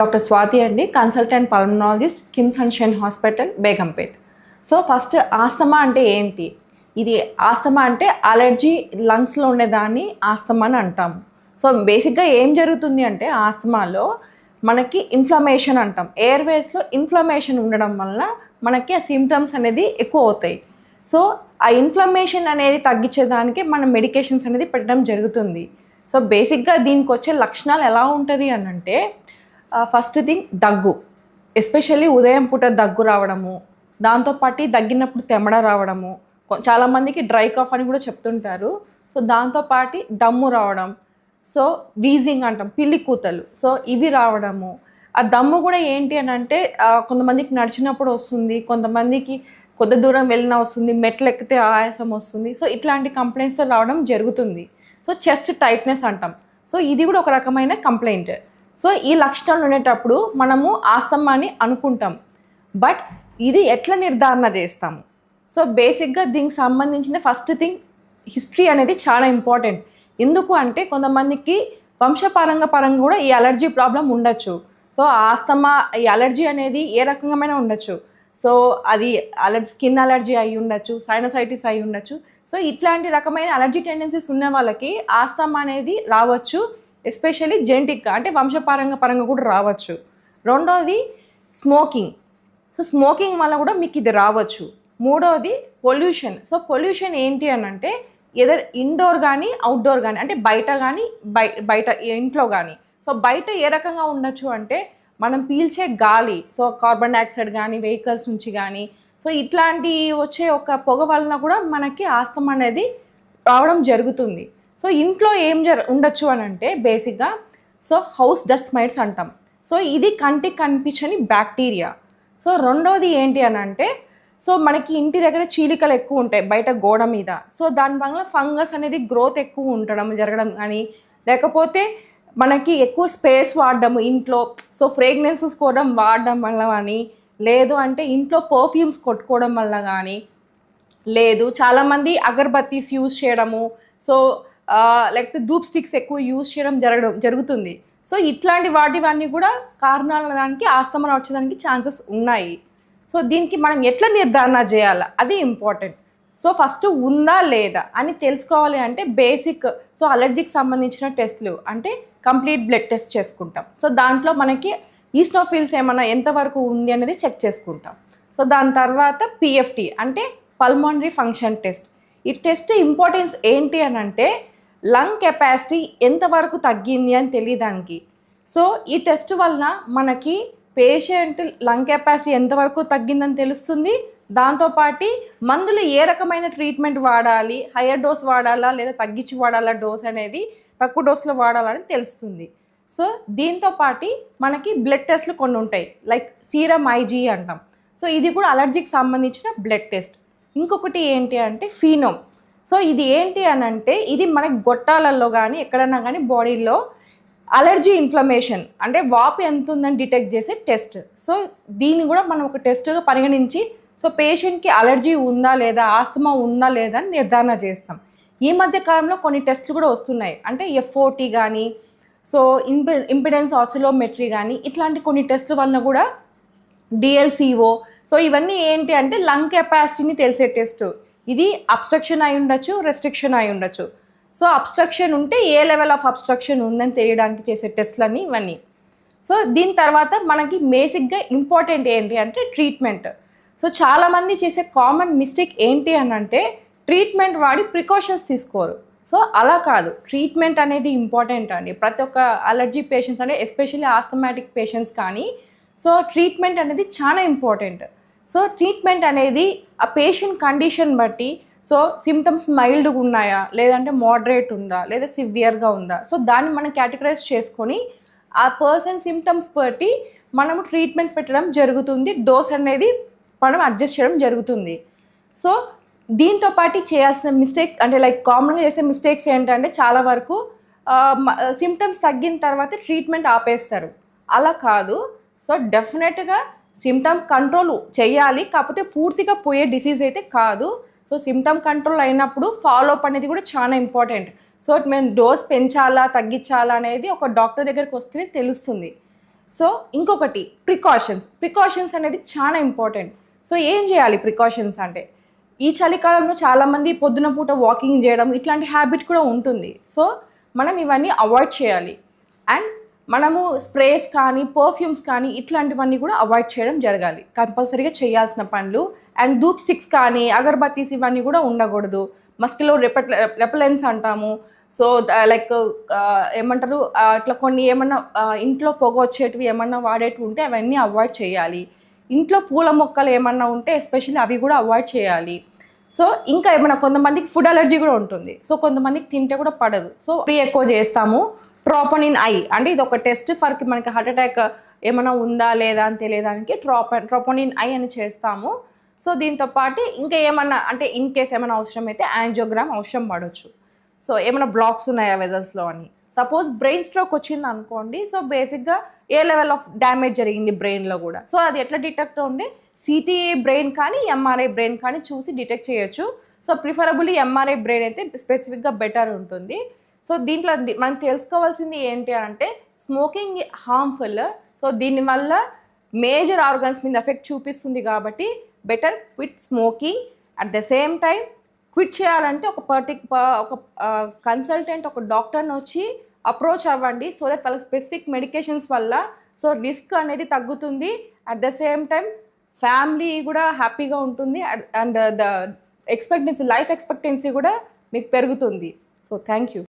Doctor Swathi అండి, consultant pulmonologist, KIMS and షెన్ hospital, Begumpet. So first asthma అంటే ఏంటి? ఇది ఆస్తమా అంటే అలర్జీ లంగ్స్లో ఉండేదాన్ని ఆస్తమా అని అంటాము. సో బేసిక్గా ఏం జరుగుతుంది అంటే ఆస్తమాలో మనకి ఇన్ఫ్లమేషన్ అంటాం. ఎయిర్వేస్లో ఇన్ఫ్లమేషన్ ఉండడం వల్ల మనకి ఆ సిమ్టమ్స్ అనేది ఎక్కువ అవుతాయి. సో ఆ ఇన్ఫ్లమేషన్ అనేది తగ్గించేదానికి మనం మెడికేషన్స్ అనేది పెట్టడం జరుగుతుంది. సో బేసిక్గా దీనికి వచ్చే లక్షణాలు ఎలా ఉంటుంది అని అంటే, ఫస్ట్ థింగ్ దగ్గు, ఎస్పెషల్లీ ఉదయం పూట దగ్గు రావడము, దాంతోపాటు దగ్గినప్పుడు తెమడ రావడము, చాలామందికి డ్రై కాఫ్ అని కూడా చెప్తుంటారు. సో దాంతోపాటు దమ్ము రావడం, సో వీజింగ్ అంటాం, పిల్లి కూతలు, సో ఇవి రావడము. ఆ దమ్ము కూడా ఏంటి అని అంటే కొంతమందికి నడిచినప్పుడు వస్తుంది, కొంతమందికి కొద్ది దూరం వెళ్ళినా వస్తుంది, మెట్లు ఎక్కితే ఆయాసం వస్తుంది. సో ఇట్లాంటి కంప్లైంట్స్తో రావడం జరుగుతుంది. సో చెస్ట్ టైట్నెస్ అంటాం. సో ఇది కూడా ఒక రకమైన కంప్లైంట్. సో ఈ లక్షణాలు ఉండేటప్పుడు మనము ఆస్తమా అని అనుకుంటాం. బట్ ఇది ఎట్లా నిర్ధారణ చేస్తాము? సో బేసిక్గా దీనికి సంబంధించిన ఫస్ట్ థింగ్ హిస్టరీ అనేది చాలా ఇంపార్టెంట్. ఎందుకు అంటే కొంతమందికి వంశపరంగా కూడా ఈ అలర్జీ ప్రాబ్లం ఉండొచ్చు. సో ఆస్తమా, ఈ అలర్జీ అనేది ఏ రకంగామైనా ఉండొచ్చు. సో అది స్కిన్ అలర్జీ అయి ఉండొచ్చు, సైనసైటిస్ అయి ఉండొచ్చు. సో ఇట్లాంటి రకమైన అలర్జీ టెండెన్సీస్ ఉన్న వాళ్ళకి ఆస్తమా అనేది రావచ్చు. ఎస్పెషల్లీ జెనెటిక్గా అంటే వంశపరంగా కూడా రావచ్చు. రెండోది స్మోకింగ్. సో స్మోకింగ్ వల్ల కూడా మీకు ఇది రావచ్చు. మూడోది పొల్యూషన్. సో పొల్యూషన్ ఏంటి అని అంటే ఎదర్ ఇండోర్ కానీ అవుట్డోర్ కానీ, అంటే బయట కానీ బయట ఇంట్లో కానీ. సో బయట ఏ రకంగా ఉండొచ్చు అంటే మనం పీల్చే గాలి, సో కార్బన్ డైఆక్సైడ్ కానీ వెహికల్స్ నుంచి కానీ, సో ఇట్లాంటి వచ్చే ఒక పొగ వలన కూడా మనకి ఆస్తమా అనేది రావడం జరుగుతుంది. సో ఇంట్లో ఏం ఉండొచ్చు అని అంటే బేసిక్గా సో హౌస్ డస్ట్ మైట్స్ అంటాం. సో ఇది కంటికి కనిపించని బ్యాక్టీరియా. సో రెండోది ఏంటి అని అంటే సో మనకి ఇంటి దగ్గర చీలికలు ఎక్కువ ఉంటాయి బయట గోడ మీద. సో దానివల్ల ఫంగస్ అనేది గ్రోత్ ఎక్కువ జరగడం కానీ, లేకపోతే మనకి ఎక్కువ స్పేస్ వాడడం ఇంట్లో, సో ఫ్రేగ్రెన్సెస్ కూడా వాడడం వల్ల కానీ, లేదు అంటే ఇంట్లో పర్ఫ్యూమ్స్ కొట్టుకోవడం వల్ల కానీ, లేదు చాలామంది అగర్బత్తీస్ యూజ్ చేయడము, సో లేకపోతే ధూప్ స్టిక్స్ ఎక్కువ యూజ్ చేయడం జరుగుతుంది. సో ఇట్లాంటి వాటివన్నీ కూడా కారణాల దానికి ఆస్తమా వచ్చేదానికి ఛాన్సెస్ ఉన్నాయి. సో దీనికి మనం ఎట్లా నిర్ధారణ చేయాలి అది ఇంపార్టెంట్. సో ఫస్ట్ ఉందా లేదా అని తెలుసుకోవాలి అంటే బేసిక్ సో అలర్జీకి సంబంధించిన టెస్ట్లు అంటే కంప్లీట్ బ్లడ్ టెస్ట్ చేసుకుంటాం. సో దాంట్లో మనకి ఈస్నోఫిల్స్ ఏమైనా ఎంతవరకు ఉంది అనేది చెక్ చేసుకుంటాం. సో దాని తర్వాత పిఎఫ్టి అంటే పల్మోనరీ ఫంక్షన్ టెస్ట్. ఈ టెస్ట్ ఇంపార్టెన్స్ ఏంటి అని అంటే లంగ్ కెపాసిటీ ఎంతవరకు తగ్గింది అని తెలియడానికి. సో ఈ టెస్ట్ వలన మనకి పేషెంట్ లంగ్ కెపాసిటీ ఎంతవరకు తగ్గిందని తెలుస్తుంది. దాంతోపాటు మందులు ఏ రకమైన ట్రీట్మెంట్ వాడాలి, హయ్యర్ డోస్ వాడాలా లేదా తగ్గించి వాడాలా, డోస్ అనేది తక్కువ డోస్లో వాడాలని తెలుస్తుంది. సో దీంతోపాటు మనకి బ్లడ్ టెస్ట్లు కొన్ని ఉంటాయి, లైక్ సీరం ఐజీ అంటాం. సో ఇది కూడా అలర్జీకి సంబంధించిన బ్లడ్ టెస్ట్. ఇంకొకటి ఏంటి అంటే ఫీనోమ్. సో ఇది ఏంటి అని అంటే ఇది మనకి గొట్టాలలో కానీ ఎక్కడన్నా కానీ బాడీలో అలర్జీ ఇన్ఫ్లమేషన్ అంటే వాపు ఎంత ఉందని డిటెక్ట్ చేసే టెస్ట్. సో దీన్ని కూడా మనం ఒక టెస్ట్గా పరిగణించి సో పేషెంట్కి అలర్జీ ఉందా లేదా, ఆస్తమా ఉందా లేదా అని నిర్ధారణ చేస్తాం. ఈ మధ్య కాలంలో కొన్ని టెస్ట్లు కూడా వస్తున్నాయి, అంటే ఎఫ్ఓటీ కానీ, సో ఇంపిడెన్స్ ఆసిలోమెట్రీ కానీ, ఇట్లాంటి కొన్ని టెస్ట్ల వలన కూడా డిఎల్సిఓ. సో ఇవన్నీ ఏంటి అంటే లంగ్ కెపాసిటీని తెలిసే టెస్ట్. ఇది అబ్స్ట్రక్షన్ అయి ఉండొచ్చు, రెస్ట్రిక్షన్ అయి ఉండొచ్చు. సో అబ్స్ట్రక్షన్ ఉంటే ఏ లెవెల్ ఆఫ్ అబ్స్ట్రక్షన్ ఉందని తెలియడానికి చేసే టెస్ట్లన్నీ ఇవన్నీ. సో దీని తర్వాత మనకి బేసిక్గా ఇంపార్టెంట్ ఏంటి అంటే ట్రీట్మెంట్. సో చాలామంది చేసే కామన్ మిస్టేక్ ఏంటి అని అంటే ట్రీట్మెంట్ వాడి ప్రికాషన్స్ తీసుకోరు. సో అలా కాదు, ట్రీట్మెంట్ అనేది ఇంపార్టెంట్ అండి. ప్రతి ఒక్క అలర్జీ పేషెంట్స్ అంటే ఎస్పెషల్లీ ఆస్థమాటిక్ పేషెంట్స్ కానీ సో ట్రీట్మెంట్ అనేది చాలా ఇంపార్టెంట్. సో ట్రీట్మెంట్ అనేది ఆ పేషెంట్ కండిషన్ బట్టి, సో సిమ్టమ్స్ మైల్డ్గా ఉన్నాయా లేదంటే మోడరేట్ ఉందా లేదా సివియర్గా ఉందా, సో దాన్ని మనం కేటగరైజ్ చేసుకొని ఆ పర్సన్ సిమ్టమ్స్ బట్టి మనము ట్రీట్మెంట్ పెట్టడం జరుగుతుంది. డోస్ అనేది మనం అడ్జస్ట్ చేయడం జరుగుతుంది. సో దీంతో పాటు చేయాల్సిన మిస్టేక్ అంటే లైక్ కామన్గా చేసే మిస్టేక్స్ ఏంటంటే చాలా వరకు సిమ్టమ్స్ తగ్గిన తర్వాత ట్రీట్మెంట్ ఆపేస్తారు. అలా కాదు. సో డెఫినెట్గా సిమ్టమ్ కంట్రోల్ చేయాలి, కాకపోతే పూర్తిగా పోయే డిసీజ్ అయితే కాదు. సో సిమ్టమ్ కంట్రోల్ అయినప్పుడు ఫాలోఅప్ అనేది కూడా చాలా ఇంపార్టెంట్. సో మేము డోస్ పెంచాలా తగ్గించాలా అనేది ఒక డాక్టర్ దగ్గరికి వస్తేనే తెలుస్తుంది. సో ఇంకొకటి ప్రికాషన్స్ అనేది చాలా ఇంపార్టెంట్. సో ఏం చేయాలి ప్రికాషన్స్ అంటే, ఈ చలికాలంలో చాలామంది పొద్దున పూట వాకింగ్ చేయడం ఇట్లాంటి హ్యాబిట్ కూడా ఉంటుంది. సో మనం ఇవన్నీ అవాయిడ్ చేయాలి. అండ్ మనము స్ప్రేస్ కానీ పర్ఫ్యూమ్స్ కానీ ఇట్లాంటివన్నీ కూడా అవాయిడ్ చేయడం జరగాలి, కంపల్సరీగా చేయాల్సిన పనులు. అండ్ ధూప్ స్టిక్స్ కానీ అగర్బత్తీస్ ఇవన్నీ కూడా ఉండకూడదు. మస్కిలో రెపలెన్స్ అంటాము. సో లైక్ ఏమంటారు, ఇట్లా కొన్ని ఏమన్నా ఇంట్లో పొగ వచ్చేటివి ఏమన్నా వాడేటివి ఉంటే అవన్నీ అవాయిడ్ చేయాలి. ఇంట్లో పూల మొక్కలు ఏమన్నా ఉంటే ఎస్పెషల్లీ అవి కూడా అవాయిడ్ చేయాలి. సో ఇంకా ఏమైనా కొంతమందికి ఫుడ్ అలర్జీ కూడా ఉంటుంది. సో కొంతమందికి తింటే కూడా పడదు. సో ఎక్కువ చేస్తాము. ట్రోపోనిన్ ఐ అంటే ఇది ఒక టెస్ట్ ఫర్ మనకి హార్ట్ అటాక్ ఏమైనా ఉందా లేదా అని తెలియడానికి ట్రోపోనిన్ ఐ అని చేస్తాము. సో దీంతో పాటు ఇంకా ఏమన్నా అంటే ఇన్ కేస్ ఏమైనా అవసరం అయితే యాంజియోగ్రామ్ అవసరం పడవచ్చు. సో ఏమైనా బ్లాక్స్ ఉన్నాయా వెజల్స్లో అని. సపోజ్ బ్రెయిన్ స్ట్రోక్ వచ్చింది అనుకోండి, సో బేసిక్గా ఏ లెవెల్ ఆఫ్ డ్యామేజ్ జరిగింది బ్రెయిన్లో కూడా. సో అది ఎట్లా డిటెక్ట్ ఉంది, సిటీఏ బ్రెయిన్ కానీ ఎంఆర్ఐ బ్రెయిన్ కానీ చూసి డిటెక్ట్ చేయొచ్చు. సో ప్రిఫరబుల్లీ ఎంఆర్ఐ బ్రెయిన్ అయితే స్పెసిఫిక్గా బెటర్ ఉంటుంది. సో దీంట్లో మనం తెలుసుకోవాల్సింది ఏంటి అంటే, స్మోకింగ్ హార్మ్ఫుల్. సో దీనివల్ల మేజర్ ఆర్గన్స్ మీద ఎఫెక్ట్ చూపిస్తుంది కాబట్టి better quit smoking. At the same time quit చేయాలంటే ఒక కన్సల్టెంట్, ఒక డాక్టర్ని వచ్చి అప్రోచ్ అవ్వండి. సో దట్ వాళ్ళకి స్పెసిఫిక్ మెడికేషన్స్ వల్ల సో రిస్క్ అనేది తగ్గుతుంది. At the same time family కూడా హ్యాపీగా ఉంటుంది. అండ్ ద లైఫ్ ఎక్స్పెక్టెన్సీ కూడా మీకు పెరుగుతుంది. So thank you.